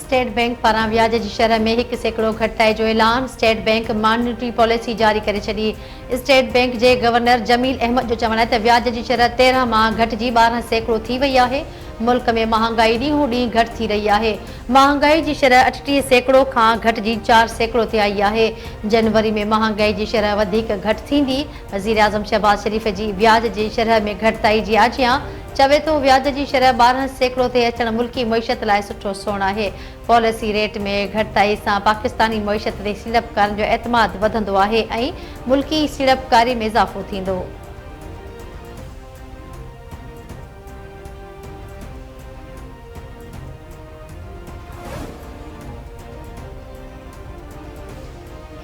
State bank पारां व्याज जी शरह में 1% घटाई जो ऐलान। स्टेट बैंक मॉनिटरी पॉलिसी जारी करे छॾी। स्टेट बैंक जे गवर्नर जमील अहमद जो चवण आहे त व्याज जी शरह 13 मां घटिजी 12% थी वई आहे। मुल्क में महांगाई ॾींहों ॾींहुं घटि थी रही आहे। महांगाई जी शरह 38% खां घटिजी 4% ते आई आहे। जनवरी में महांगाई जी शरह वधीक घटि थींदी। वज़ीर आज़म शहबाज शरीफ़ जी व्याज जी शरह में घटिताई जी आजियां। चवे थो व्याज जी शरह 12% ते अचण मुल्की मईशत लाइ सुठो सोण आहे। पॉलिसी रेट में घटिताई सां पाकिस्तानी मईशत ते सीड़पकारनि जो एतमाद वधंदो आहे ऐं मुल्की सीड़पकारी में इज़ाफ़ो थींदो।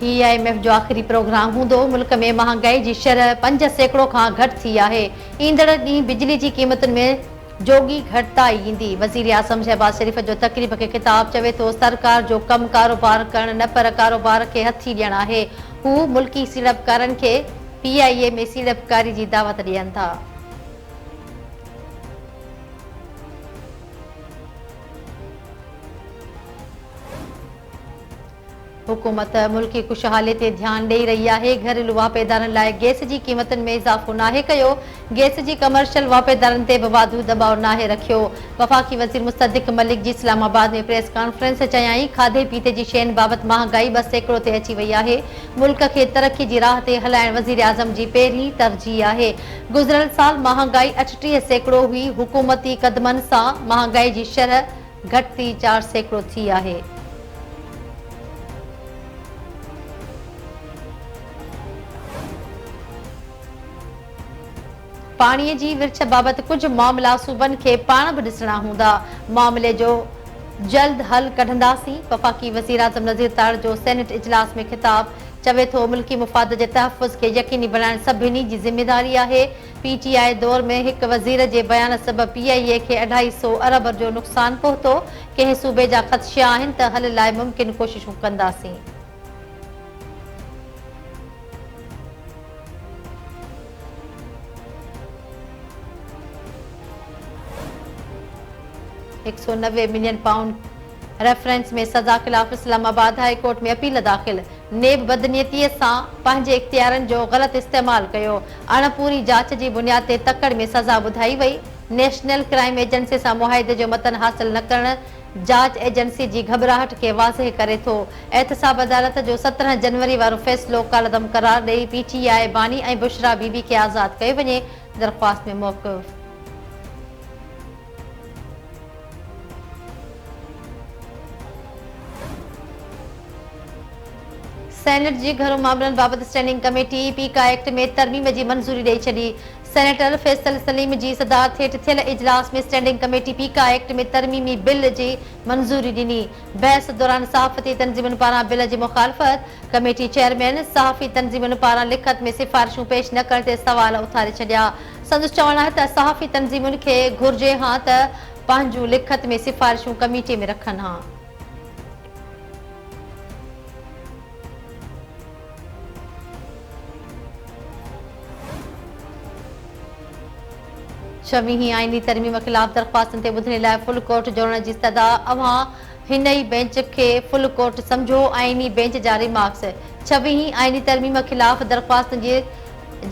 IMF जो आख़िरी प्रोग्राम हूंदो। मुल्क में महांगाई जी शरह 5% खां घटि थी आहे। ईंदड़ ॾींहुं बिजली जी क़ीमतुनि में जोगी घटिताई ईंदी। वज़ीर आज़म शहबाज शरीफ़ जो तक़रीब खे ख़िताब। चवे थो सरकार जो कमु कारोबार करणु न पर कारोबार खे हथी ॾियणु आहे। हू मुल्की सीड़पकारनि खे PIA में सीड़पकारी जी दावत ॾियनि था। हुकूमत मुल्की खुशहाली ते ध्यान ॾेई रही आहे। घरेलू वापेदारनि लाइ गैस जी क़ीमतुनि में इज़ाफ़ो नाहे कयो। गैस जी कमर्शियल वापेदारनि ते बि वाधू दबाव नाहे रखियो। वफ़ाक़ी वज़ीर मुस्तदिक मलिक जी इस्लामाबाद में प्रेस कॉन्फ्रेंस चयाईं खाधे पीते जी शयुनि बाबति महांगाई 2% ते अची वई आहे। मुल्क खे तरक़ी जी राह ते हलाइण वज़ीर आज़म जी पहिरीं तरजीह आहे। गुज़िरियल साल महांगाई 38% हुई। हुकूमती क़दमनि सां महांगाई जी शरह घटिजी 4% थी आहे। पाणीअ जी विर्छ बाबति कुझु मामला सूबनि खे पाण बि ॾिसणा हूंदा। मामले जो जल्द हल कढंदासीं। वफ़ाक़ी वज़ीर आज़म नज़ीर तार जो सेनेट इजलास में ख़िताब। चवे थो मुल्की मुफ़ाद जे तहफ़ुज़ खे यकीनी बणाइण सभिनी जी ज़िमेदारी आहे। PTI दौर में हिकु वज़ीर जे बयान सबबि PIA खे 250 अरब जो नुक़सानु पहुतो। कंहिं सूबे जा ख़दशा आहिनि त हल लाइ मुमकिन कोशिशूं कंदासीं। £190 मिलियन रेफरेंस में सज़ा ख़िलाफ़ इस्लामाबाद हाई कोर्ट में अपील दाख़िल। नेब बदनीयतीअ सां पंहिंजे इख्तियारनि जो ग़लति इस्तेमालु कयो। अणपूरी जाच जी बुनियाद ते तकड़ में सज़ा ॿुधाई वई। नेशनल क्राइम एजेंसी सां मुआहिदे जो मतन हासिल न करणु जाच एजेंसी जी घबराहट खे वाज़ह करे थो। एहतसाब अदालत जो 17 जनवरी वारो फ़ैसिलो कालदम करार ॾेई PTI बानी ऐं बुशरा बीबी खे आज़ादु कयो वञे। दरख़्वास्त में मौक़िफ़। सेनेट जी घरू मामलनि बाबति स्टैंडिंग कमेटी पीका एक्ट में तरमीम जी मंज़ूरी ॾेई छॾी। सेनेटर फैसल सलीम जी सदारत हेठि थियल इजलास में स्टैंडिंग कमेटी पीका एक्ट में तरमीमी बिल जी मंज़ूरी ॾिनी। बहस दौरान सहाफ़ती तंज़ीमुनि पारां बिल जी मुख़ालिफ़त। कमेटी चेयरमैन सहाफ़ी तंज़ीमुनि पारां लिखत में सिफ़ारिशूं पेश न करण ते सवाल उथारे छॾिया। संदसि चवणु आहे त सहाफ़ी तंज़ीमुनि खे घुर्जे हा त पंहिंजूं लिखत में सिफ़ारिशूं कमेटी में रखनि हा। छवीहीं आईनी तरमीम ख़िलाफ़ दरख़्वास्तनि ते ॿुधण लाइ फुल कोर्ट जोड़ण जी इस्तदा। अव्हां हिन ई बेंच खे फुल कोर्ट सम्झो। आईनी बेंच जा रिमार्क्स। छवीहीं आईनी तरमीम ख़िलाफ़ दरख़्वास्तनि जी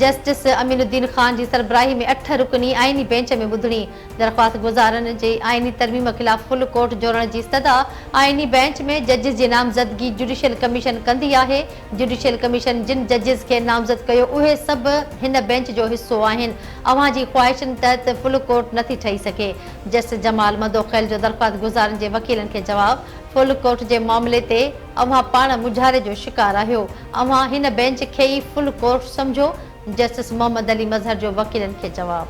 जस्टिस अमीनुद्दीन ख़ान जी सरबराही में 8 रुकनी आईनी बेंच में ॿुधणी। दरख़्वास्त गुज़ारनि जी आईनी तरमीम ख़िलाफ़ फुल कोर्ट जोड़ण जी इस्तदा। आईनी बेंच में जजिस जी नामज़दगी जुडिशियल कमीशन कंदी आहे। जुडिशियल कमीशन जिन जजिस खे नामज़द कयो उहे सभु हिन बेंच जो हिसो आहिनि। अव्हां जी ख़्वाहिशनि तहत फुल कोर्ट नथी ठही सघे। जस्टिस जमाल मदोखैल जो दरख़्वास्त गुज़ारनि जे वकीलनि खे जवाब। फुल कोर्ट जे मामले ते अव्हां पाण मुझारे जो शिकार आहियो। अव्हां हिन बेंच खे ई फुल कोर्ट सम्झो। जस्टिस मोहम्मद अली मज़हर जो वकीलनि खे जवाब।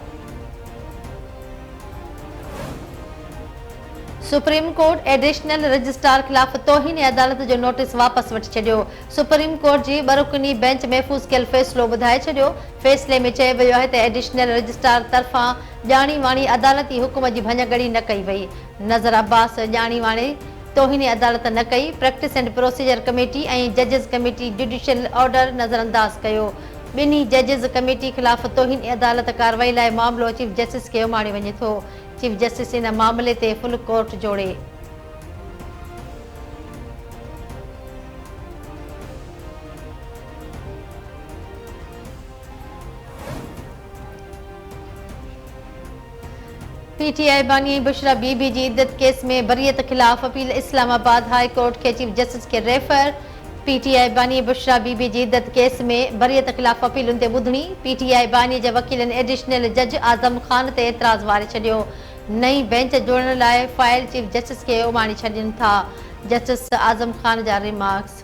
सुप्रीम कोर्ट एडिशनल रजिस्ट्रार ख़िलाफ़ तौहीन अदालत जो नोटिस वापसि वठी छॾियो। सुप्रीम कोर्ट जी बरुकनी बेंच महफ़ूज़ कयल फ़ैसिलो ॿुधाए छॾियो। फ़ैसिले में चयो वियो आहे त एडिशनल रजिस्ट्रार तरफ़ां ॼाणी वाणी अदालती हुकुम जी भञगड़ी न कई वई। नज़र अब्बास ॼाणी वाणी तौहीन अदालत न कई। प्रैक्टिस एंड प्रोसीजर कमेटी ऐं जजिस कमेटी जुडिशियल ऑर्डर नज़रअंदाज़ कयो। ॿिन्ही जजिस कमेटी ख़िलाफ़ तौहीन अदालत कार्रवाई लाइ मामिलो चीफ जस्टिस खे उमाणे वञे थो। चीफ जस्टिस इन मामले ते फुल कोर्ट जोड़े। पीटीआई बानी बुशरा बीबी जी इद्दत केस में बरियत खिलाफ अपील इस्लामाबाद हाई कोर्ट के चीफ जस्टिस के रेफर। पीटीआई बानी बुशरा बीबी जी इद्दत केस में बरियत खिलाफ अपील ते ॿुधणी। पीटीआई बानी जे वकीलनि एडिशनल जज आज़म खान ते एतराज़ वारे छॾियो। नई बेंच जोड़ण लाइ फाइल चीफ जस्टिस के उमाणी छॾनि था। जस्टिस आज़म खान जा रिमार्क्स।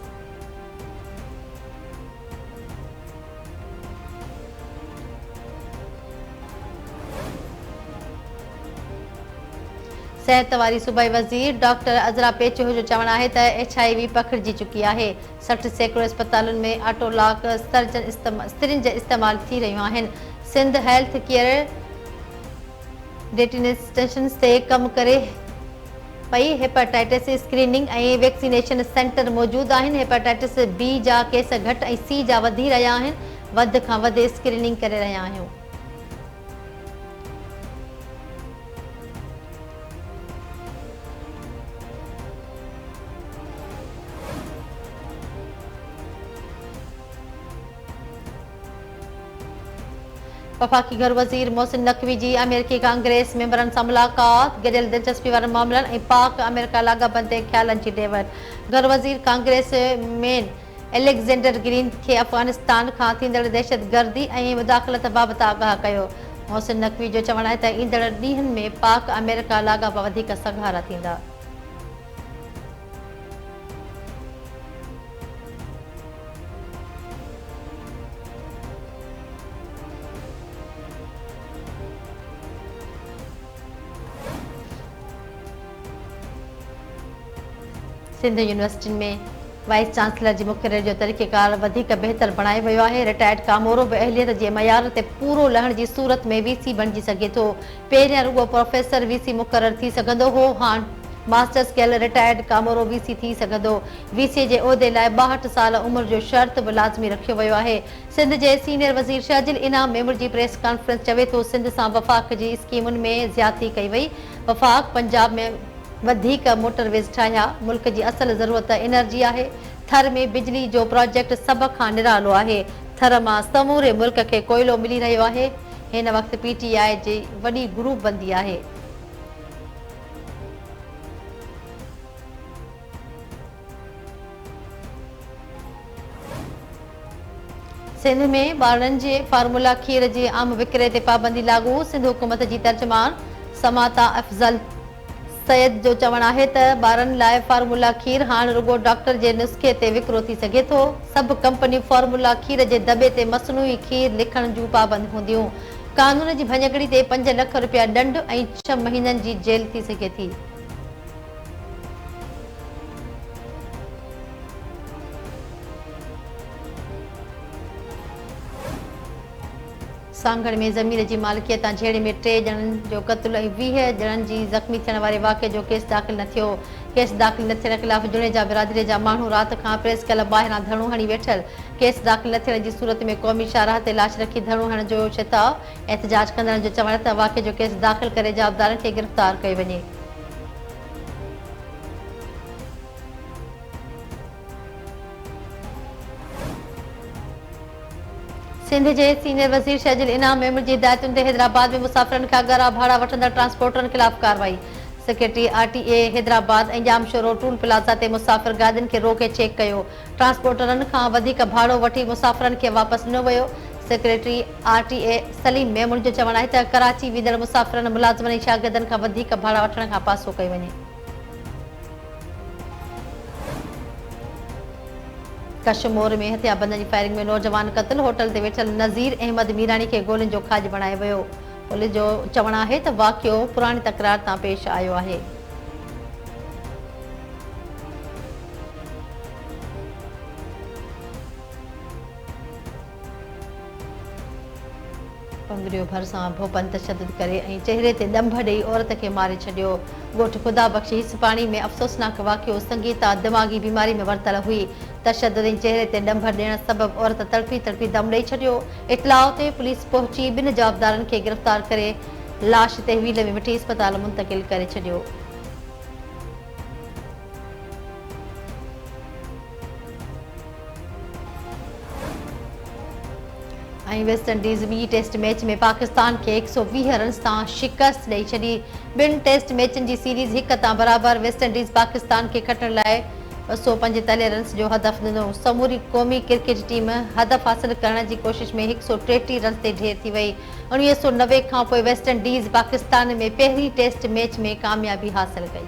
सेहत वारी सूबाई वज़ीर डॉक्टर अज़रा पेचो जो चवण है HIV पखिड़िजी चुकी है। 60 सैकड़ों अस्पतालों में ऑटोलॉक सिरिंज इस्तेमाल थी रहियूं आहिनि। सिंध हेल्थ केयर डेटिनेशन से कम करे पई। हेपेटाइटिस स्क्रीनिंग और वैक्सीनेशन सेंटर मौजूद आहिनि। हेपेटाइटिस B जा केस घट और C जा वधी रहिया आहिनि। वध खां वध स्क्रीनिंग करे रहिया आहियूं। वफाकी घर वज़ीर मोहसिन नकवी जी अमेरिकी कांग्रेस मेंबरनि सां मुलाक़ात। गॾियल दिलचस्पी वारनि मामलनि ऐं पाक अमेरिका लाॻापनि ते ख़्यालनि जी ॾेवट। घर वज़ीर कांग्रेस मैन एलेक्जेंडर ग्रीन खे अफ़गानिस्तान खां थींदड़ दहशतगर्दी ऐं मुदाख़लत बाबति आगाह कयो। मोहसिन नकवी जो चवणु आहे त ईंदड़ ॾींहनि में पाक अमेरिका लाॻापा वधीक सघारा थींदा। सिंध यूनिवर्सिटी में वाइस चांसलर जी मुक़ररी जो तरीक़ेकार वधीक बहितर बणाए वियो आहे। रिटायर्ड कामोरो बि अहलियत जे मयार ते पूरो लहण जी सूरत में VC बणिजी सघे थो। पहिरियां रुॻो प्रोफेसर VC मुक़रर थी सघंदो हो, हाणे मास्टर्स कयल रिटायर्ड कामोरो VC थी सघंदो। VC जे उहिदे लाइ 62 साल उमिरि जो शर्त बि लाज़मी रखियो वियो आहे। सिंध जे सीनियर वज़ीर शहजिल इनाम मेमूर जी प्रेस कॉन्फ्रेंस चवे थो सिंध सां वफ़ाक़ जी स्कीमुनि में ज़्यादती कई वई। वफ़ाक़ पंजाब में वधीक मोटरवेज़ ठाहिया। मुल्क जी असल ज़रूरत एनर्जी आहे। थर में बिजली जो प्रोजेक्ट सभ खां निरालो आहे। थर मां समूरे मुल्क खे कोयलो मिली रहियो आहे। हिन वक़्तु PTI जी वॾी ग्रुप बंदी आहे। सिंध में ॿारनि जे फार्मूला खीर जे आम विकिरे ते पाबंदी लागू। सिंध हुकूमत जी तर्जुमान समाता अफ़ज़ल सैयद जो चवणु आहे त ॿारनि लाइ फार्मूला खीर हाणे रुॻो डॉक्टर जे नुस्खे ते विकिरो थी सघे थो। सभु कंपनियूं फार्मूला खीर जे दॿे ते मसनूई खीर लिखण जूं पाबंद हूंदियूं। कानून जी भञकड़ी ते 5 लख रुपया ॾंड ऐं 6 महीननि जी जेल थी सघे थी। सांगड़ में ज़मीन जी मालिकियत झेड़े में 3 ॼणनि जो क़त्ल ऐं 20 ॼणनि जी ज़ख़्मी थियण वारे वाक़े जो केस दाख़िल न थियो। केस दाख़िल न थियण ख़िलाफ़ जुनेजा बिरादरी जा माण्हू राति खां प्रेस क्लब ॿाहिरां धरणो हणी वेठल। केस दाख़िल न थियण जी सूरत में क़ौमी शाहराह ते लाश रखी धरणो हणण जो शिताब। एहतजाज कंदड़नि जो चवण त वाक़े जो केस दाख़िल करे जवाबदारनि खे गिरफ़्तार कयो वञे। सिंध जे सीनियर वज़ीर शहजिल इनाम मेमूर जी हिदायतुनि ते हैदराबाद में मुसाफ़िरनि खां ॻारा भाड़ा वठंदड़ ट्रांसपोर्टरनि ख़िलाफ़ कार्रवाई। सेक्रेटरी RTA हैदराबाद ऐं जामशोरो टूल प्लाज़ा ते मुसाफ़िर गाॾियुनि खे रोके चेक कयो। ट्रांसपोर्टरनि खां वधीक भाड़ो वठी मुसाफ़िरनि खे वापसि न वियो। सेक्रेटरी RTA सलीम मेमून जो चवणु आहे त कराची वेंदड़ मुसाफ़िरनि मुलाज़िमनि ऐं शागिर्दनि खां वधीक भाड़ा वठण खां पासो कयो वञे। कशमोर में हथियारबंदनि जी फायरिंग में नौजवान क़त्ल। होटल ते वेठल नज़ीर अहमद मीरानी खे गोलियुनि जो खाज बणाए वियो। पुलिस जो चवणु आहे त वाक़ियो पुराणी तकरार तां पेश आयो आहे। पंगड़ियो भरिसां भोपन तशद्दुद करे ऐं चहिरे ते ॾंभ ॾेई औरत खे मारे छॾियो। ॻोठ ख़ुदा बख़्शी हिसपाणी में अफ़सोसनाक वाक़ियो। संगीता दिमाग़ी बीमारी में वरतल हुई। तशद्दुद ऐं चहिरे ते ॾंभ ॾियण सबबि औरत तड़पी तड़पी दम ॾेई छॾियो। इतलाउ ते पुलिस पहुची 2 जवाबदारनि खे गिरफ़्तार करे लाश तहवील में वठी अस्पताल मुंतक़िल करे छॾियो। वेस्ट इंडीज़ ॿी टेस्ट मैच में पाकिस्तान के 120 रन्स तां शिकस्त ॾेई छॾी। ॿिनि टेस्ट मैचनि जी सीरीज़ 1 तां बराबर। वेस्ट इंडीज़ पाकिस्तान खे खटण लाइ 245 रन्स जो हदफ़ ॾिनो। समूरी क़ौमी क्रिकेट टीम हदफ़ हासिल करण जी कोशिश में 133 रन्स ते ढेर थी वई। 1990 खां पोइ वेस्ट इंडीज़ पाकिस्तान में पहिरीं टेस्ट मैच में कामयाबी हासिल कई।